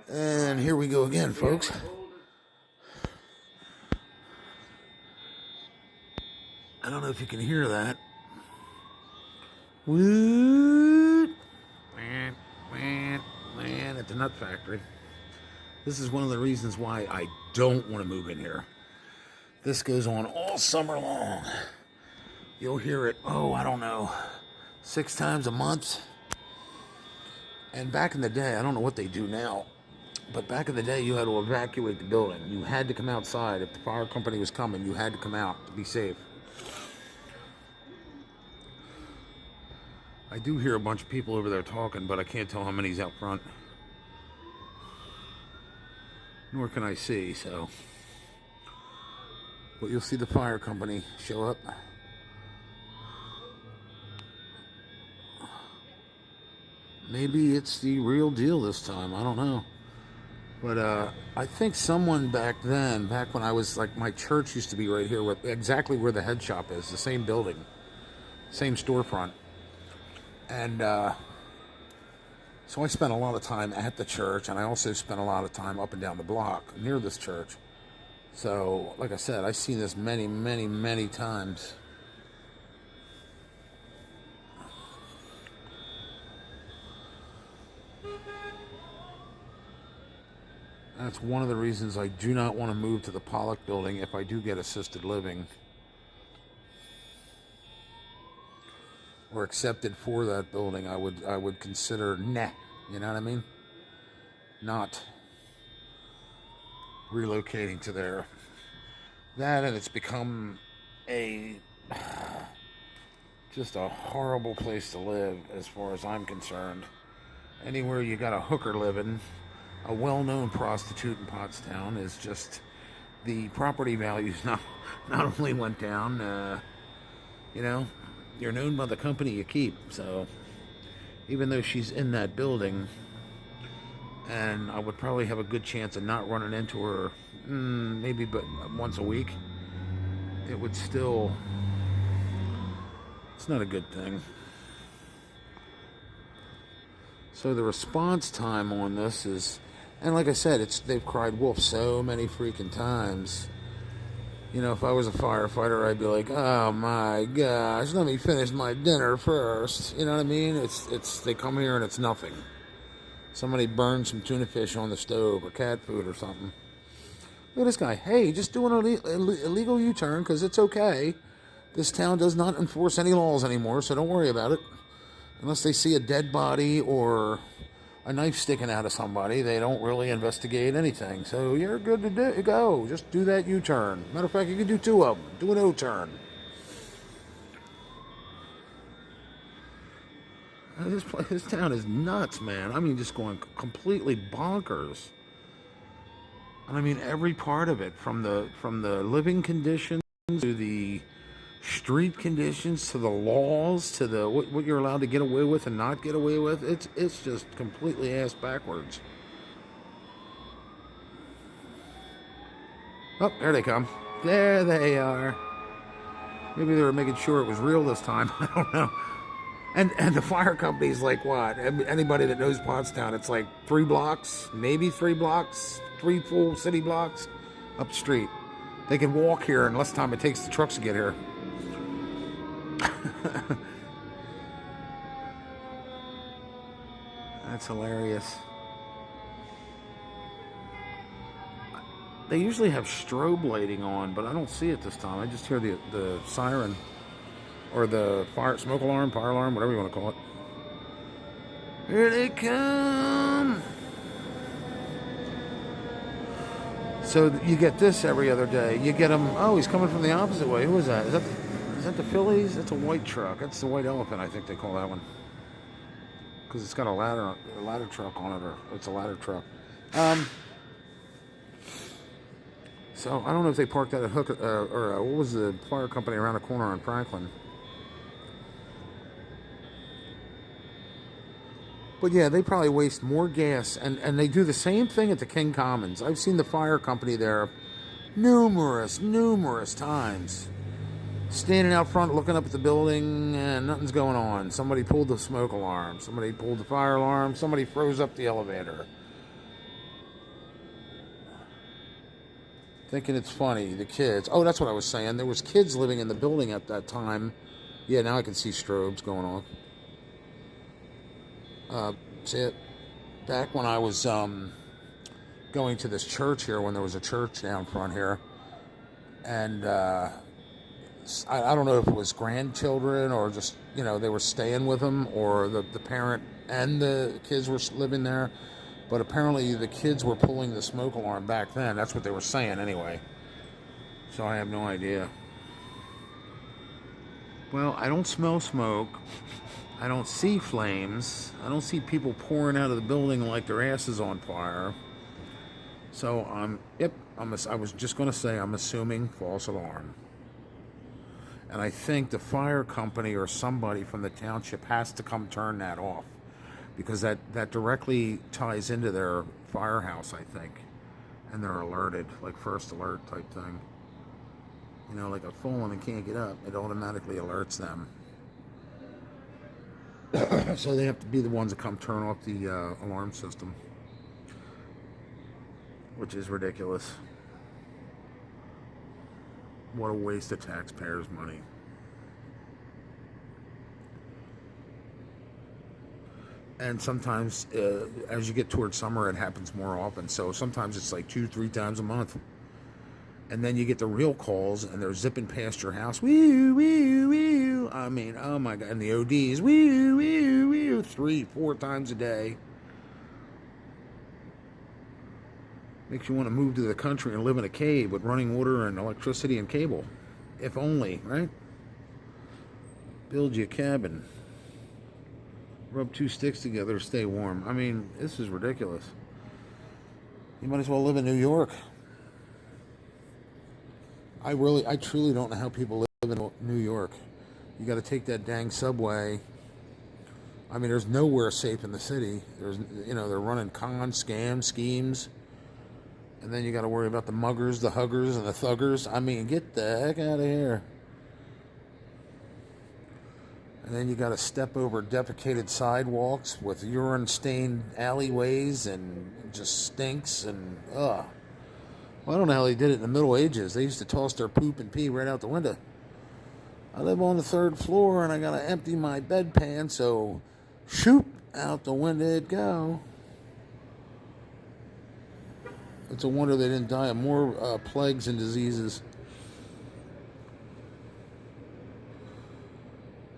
And here we go again, folks. I don't know if you can hear that. Woot! Man, at the nut factory. This is one of the reasons why I don't want to move in here. This goes on all summer long. You'll hear it, I don't know, 6 times a month. And back in the day, I don't know what they do now, but back in the day, you had to evacuate the building. You had to come outside. If the fire company was coming, you had to come out to be safe. I do hear a bunch of people over there talking, but I can't tell how many's out front. Nor can I see, so. But you'll see the fire company show up. Maybe it's the real deal this time. I don't know. But I think someone back then, back when I was like, my church used to be right here, with exactly where the head shop is, the same building, same storefront. And so I spent a lot of time at the church, and I also spent a lot of time up and down the block near this church. So, like I said, I've seen this many, many, many times. That's one of the reasons I do not want to move to the Pollock building if I do get assisted living. Or accepted for that building. I would consider nah. You know what I mean? Not relocating to there. That, and it's become just a horrible place to live as far as I'm concerned. Anywhere you got a hooker living, a well-known prostitute in Pottstown, is just, the property values not only went down, you're known by the company you keep. So even though she's in that building, and I would probably have a good chance of not running into her maybe but once a week, it would still, it's not a good thing. So the response time on this is, and like I said, they've cried wolf so many freaking times. You know, if I was a firefighter, I'd be like, oh my gosh, let me finish my dinner first. You know what I mean? It's they come here and it's nothing. Somebody burned some tuna fish on the stove or cat food or something. Look at this guy. Hey, just do an illegal U-turn because it's okay. This town does not enforce any laws anymore, so don't worry about it. Unless they see a dead body or a knife sticking out of somebody, they don't really investigate anything. So you're good to go. Just do that U-turn. Matter of fact, you can do 2 of them. Do an O-turn. This town is nuts, man. I mean, just going completely bonkers. And I mean, every part of it, from the living conditions to the street conditions to the laws to the what you're allowed to get away with and not get away with, it's just completely ass backwards. Oh, there they come. There they are. Maybe they were making sure it was real this time. I don't know. And the fire company's like, what? Anybody that knows Pottstown, it's like 3 blocks, maybe 3 blocks, 3 full city blocks up the street. They can walk here in less time it takes the trucks to get here. That's hilarious. They usually have strobe lighting on, but I don't see it this time. I just hear the siren, or the smoke alarm, fire alarm, whatever you want to call it. Here they come. So you get this every other day. You get them. Oh, he's coming from the opposite way. Who is that? Is that the Phillies? That's a white truck. That's the white elephant, I think they call that one. Because it's got a ladder truck on it, or it's a ladder truck. So I don't know if they parked at a hook, or what was the fire company around the corner on Franklin. But yeah, they probably waste more gas, and they do the same thing at the King Commons. I've seen the fire company there numerous times. Standing out front looking up at the building, and nothing's going on. Somebody pulled the smoke alarm. Somebody pulled the fire alarm. Somebody froze up the elevator. thinking it's funny. The kids. Oh, that's what I was saying. There was kids living in the building at that time. Yeah, now I can see strobes going on. See it? Back when I was going to this church here, when there was a church down front here, and I don't know if it was grandchildren or just, they were staying with them, or the parent and the kids were living there. But apparently the kids were pulling the smoke alarm back then. That's what they were saying anyway. So I have no idea. Well, I don't smell smoke. I don't see flames. I don't see people pouring out of the building like their ass is on fire. So I was just going to say I'm assuming false alarm. And I think the fire company or somebody from the township has to come turn that off, because that directly ties into their firehouse, I think. And they're alerted, like first alert type thing. Like I've fallen and can't get up, it automatically alerts them. So they have to be the ones that come turn off the alarm system, which is ridiculous. What a waste of taxpayers' money. And sometimes, as you get towards summer, it happens more often. So sometimes it's like 2-3 times a month. And then you get the real calls, and they're zipping past your house. Woo, woo, woo. I mean, oh my God. And the ODs, woo, woo, woo, 3-4 times a day. Makes you want to move to the country and live in a cave with running water and electricity and cable. If only, right? Build you a cabin. Rub 2 sticks together to stay warm. I mean, this is ridiculous. You might as well live in New York. I truly don't know how people live in New York. You got to take that dang subway. I mean, there's nowhere safe in the city. They're running scams, schemes. And then you got to worry about the muggers, the huggers, and the thuggers. I mean, get the heck out of here. And then you got to step over defecated sidewalks with urine-stained alleyways, and it just stinks, and ugh. Well, I don't know how they did it in the Middle Ages. They used to toss their poop and pee right out the window. I live on the 3rd floor, and I got to empty my bedpan, so shoot, out the window it go. It's a wonder they didn't die of more plagues and diseases.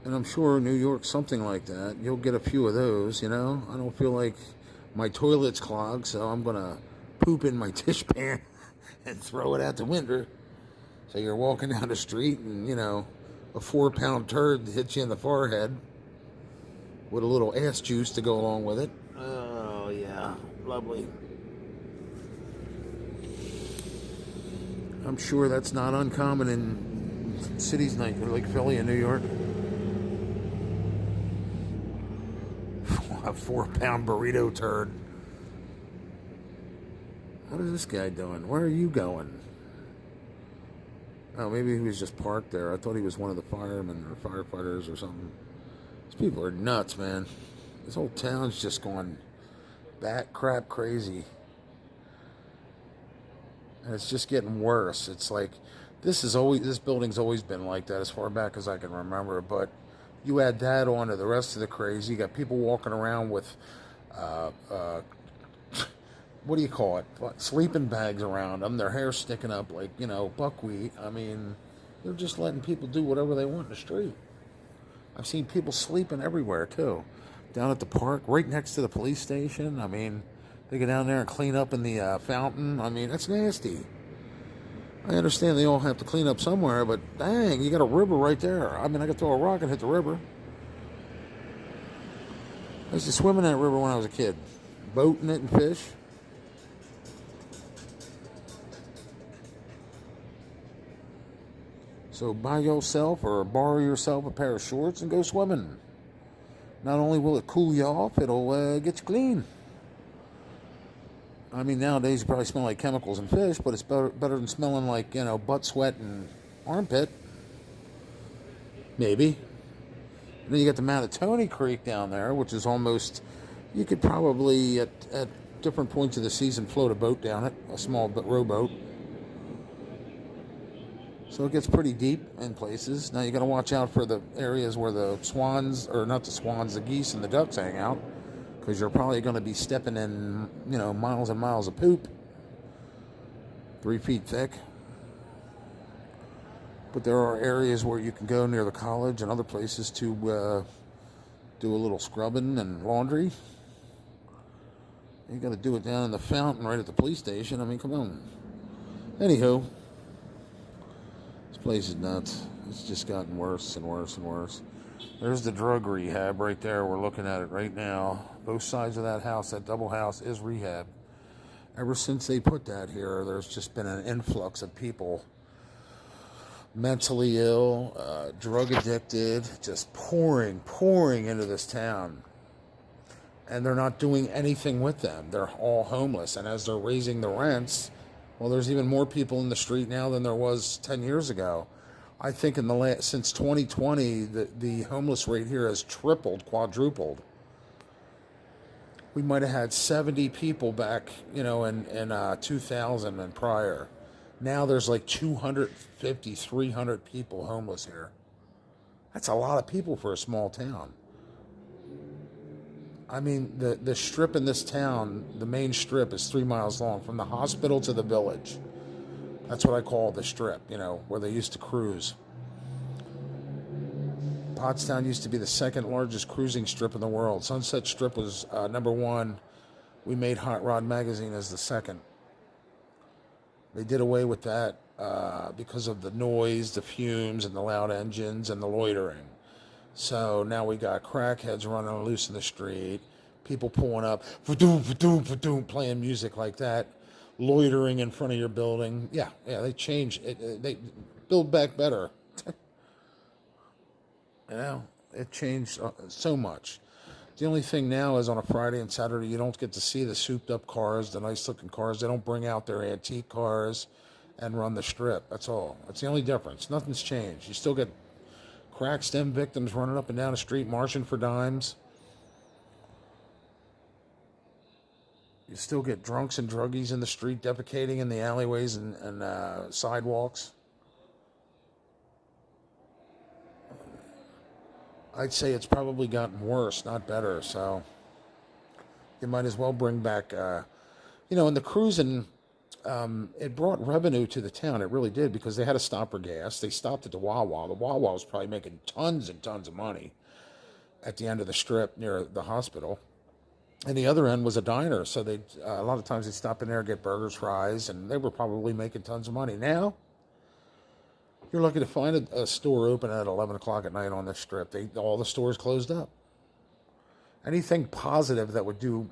And I'm sure New York's something like that. You'll get a few of those, I don't feel like my toilet's clogged, so I'm going to poop in my dishpan and throw it out the window. So you're walking down the street and, a 4-pound turd hits you in the forehead with a little ass juice to go along with it. Oh, yeah. Lovely. I'm sure that's not uncommon in cities like Philly and New York. A 4-pound burrito turd. What is this guy doing? Where are you going? Oh, maybe he was just parked there. I thought he was one of the firemen or firefighters or something. These people are nuts, man. This whole town's just going bat crap crazy. And it's just getting worse. It's like this building's always been like that as far back as I can remember. But you add that on to the rest of the crazy. You got people walking around with what do you call it? Sleeping bags around them. Their hair sticking up like, buckwheat. I mean, they're just letting people do whatever they want in the street. I've seen people sleeping everywhere, too. Down at the park, right next to the police station. I mean, they go down there and clean up in the fountain. I mean, that's nasty. I understand they all have to clean up somewhere, but dang, you got a river right there. I mean, I could throw a rock and hit the river. I used to swim in that river when I was a kid. Boating it and fish. So buy yourself or borrow yourself a pair of shorts and go swimming. Not only will it cool you off, it'll get you clean. I mean, nowadays you probably smell like chemicals and fish, but it's better than smelling like, butt sweat and armpit. Maybe. And then you got the Mattapony Creek down there, which is almost, you could probably at different points of the season float a boat down it, a small rowboat. So it gets pretty deep in places. Now you got to watch out for the areas where the swans, or not the swans, the geese and the ducks hang out, because you're probably going to be stepping in, miles and miles of poop, 3 feet thick. But there are areas where you can go near the college and other places to do a little scrubbing and laundry. You got to do it down in the fountain right at the police station. I mean, come on. Anywho, this place is nuts. It's just gotten worse and worse and worse. There's the drug rehab right there. We're looking at it right now. Both sides of that house, that double house, is rehab. Ever since they put that here, there's just been an influx of people mentally ill, drug addicted, just pouring into this town. And they're not doing anything with them. They're all homeless. And as they're raising the rents, well, there's even more people in the street now than there was 10 years ago. I think since 2020, the homeless rate here has tripled, quadrupled. We might have had 70 people back, in 2000 and prior. Now there's like 250, 300 people homeless here. That's a lot of people for a small town. I mean, the strip in this town, the main strip, is 3 miles long, from the hospital to the village. That's what I call the strip, where they used to cruise. Pottstown used to be the second largest cruising strip in the world. Sunset Strip was number one. We made Hot Rod Magazine as the second. They did away with that because of the noise, the fumes, and the loud engines, and the loitering. So now we got crackheads running loose in the street, people pulling up, playing music like that, loitering in front of your building. Yeah, they changed it. They build back better. It changed so much. The only thing now is on a Friday and Saturday, you don't get to see the souped up cars, the nice looking cars. They don't bring out their antique cars and run the strip. That's all. That's the only difference. Nothing's changed. You still get crack stem victims running up and down the street marching for dimes. You still get drunks and druggies in the street defecating in the alleyways and sidewalks. I'd say it's probably gotten worse, not better. So you might as well bring back, in the cruising, it brought revenue to the town. It really did, because they had to stop for gas. They stopped at the Wawa. The Wawa was probably making tons and tons of money at the end of the strip near the hospital. And the other end was a diner. So they a lot of times they'd stop in there, get burgers, fries, and they were probably making tons of money. Now, you're lucky to find a store open at 11 o'clock at night on this strip. All the stores closed up. Anything positive that would do,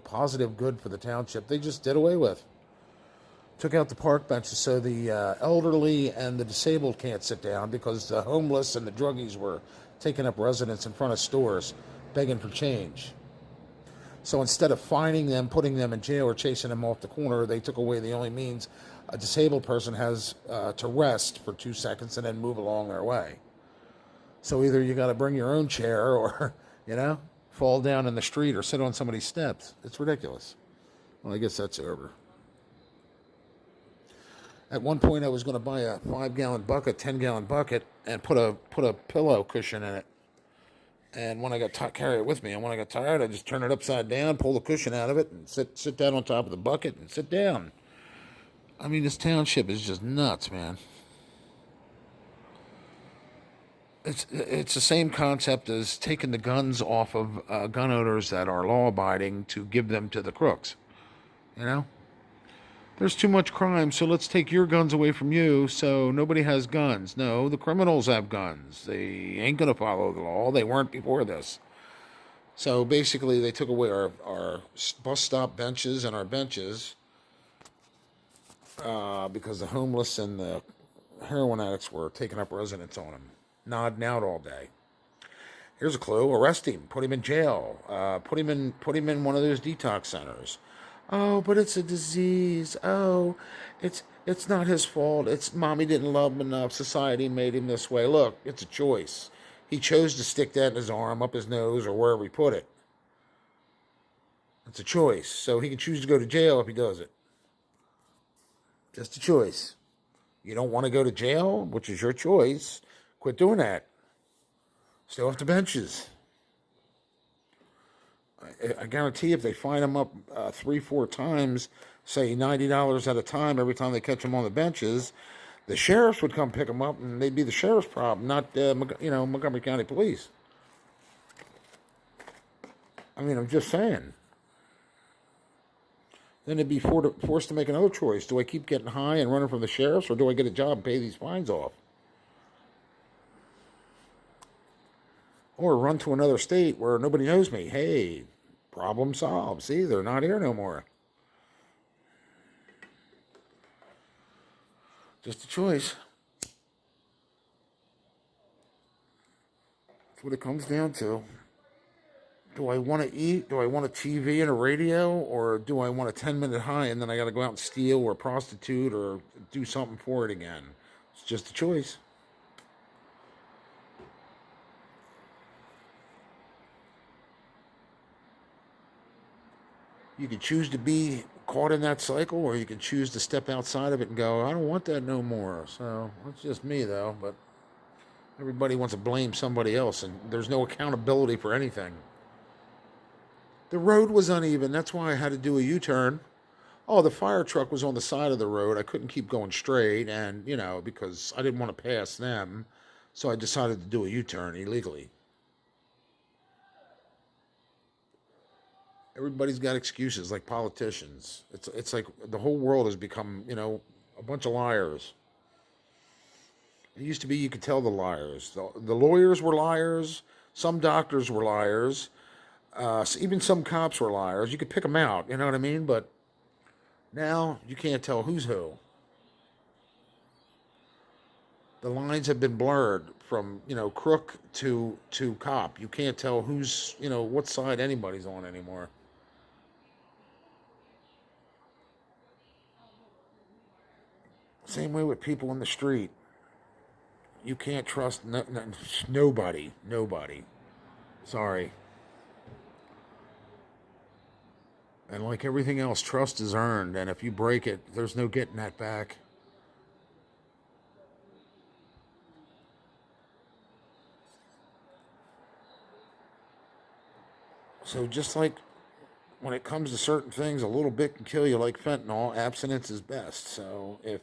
positive good for the township, they just did away with. Took out the park benches so the elderly and the disabled can't sit down, because the homeless and the druggies were taking up residence in front of stores, begging for change. So instead of fining them, putting them in jail, or chasing them off the corner, they took away the only means a disabled person has to rest for 2 seconds and then move along their way. So either you got to bring your own chair, or, fall down in the street or sit on somebody's steps. It's ridiculous. Well, I guess that's over. At one point, I was going to buy a 5-gallon bucket, 10-gallon bucket, and put a pillow cushion in it. And when I got carry it with me, and when I got tired, I just turn it upside down, pull the cushion out of it, and sit down on top of the bucket and sit down. I mean, this township is just nuts, man. It's the same concept as taking the guns off of gun owners that are law-abiding to give them to the crooks. There's too much crime, so let's take your guns away from you so nobody has guns. No, the criminals have guns. They ain't going to follow the law. They weren't before this. So basically, they took away our bus stop benches and our benches because the homeless and the heroin addicts were taking up residence on them, nodding out all day. Here's a clue: arrest him, put him in jail, put him in one of those detox centers. Oh, but it's a disease. Oh, it's not his fault. It's mommy didn't love him enough. Society made him this way. Look, it's a choice. He chose to stick that in his arm, up his nose, or wherever he put it. It's a choice. So he can choose to go to jail if he does it. Just a choice. You don't want to go to jail, which is your choice. Quit doing that. Stay off the benches. I guarantee if they fine them up 3, 4 times, say $90 at a time every time they catch them on the benches, the sheriffs would come pick them up, and they'd be the sheriff's problem, not Montgomery County Police. I mean, I'm just saying. Then they'd be forced to make another choice. Do I keep getting high and running from the sheriffs, or do I get a job and pay these fines off? Or run to another state where nobody knows me. Hey, problem solved. See, they're not here no more. Just a choice. That's what it comes down to. Do I want to eat? Do I want a TV and a radio? Or do I want a 10-minute high and then I got to go out and steal or prostitute or do something for it again? It's just a choice. You can choose to be caught in that cycle, or you can choose to step outside of it and go, I don't want that no more. So that's just me, though. But everybody wants to blame somebody else, and there's no accountability for anything. The road was uneven. That's why I had to do a U-turn. Oh, the fire truck was on the side of the road. I couldn't keep going straight, and, because I didn't want to pass them, so I decided to do a U-turn illegally. Everybody's got excuses, like politicians. It's like the whole world has become, a bunch of liars. It used to be you could tell the liars. The lawyers were liars. Some doctors were liars. Even some cops were liars. You could pick them out, you know what I mean? But now you can't tell who's who. The lines have been blurred from, crook to cop. You can't tell who's, what side anybody's on anymore. Same way with people in the street. You can't trust nobody. Nobody. Sorry. And like everything else, trust is earned. And if you break it, there's no getting that back. So just like when it comes to certain things, a little bit can kill you, like fentanyl. Abstinence is best. So if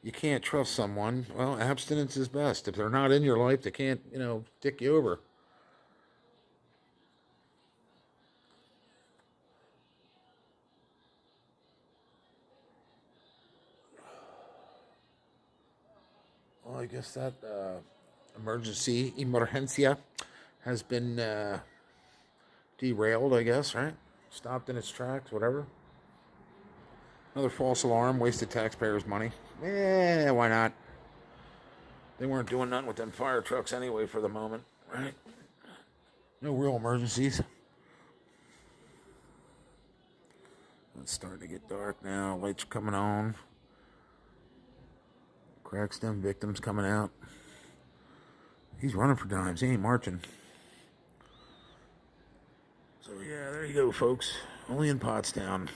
you can't trust someone, well, abstinence is best. If they're not in your life, they can't, dick you over. Well, I guess that emergencia, has been derailed, I guess, right? Stopped in its tracks, whatever. Another false alarm, wasted taxpayers' money. Yeah, why not? They weren't doing nothing with them fire trucks anyway for the moment, right? No real emergencies. It's starting to get dark now. Lights are coming on. Crackston victims coming out. He's running for dimes. He ain't marching. So, yeah, there you go, folks. Only in Pottstown.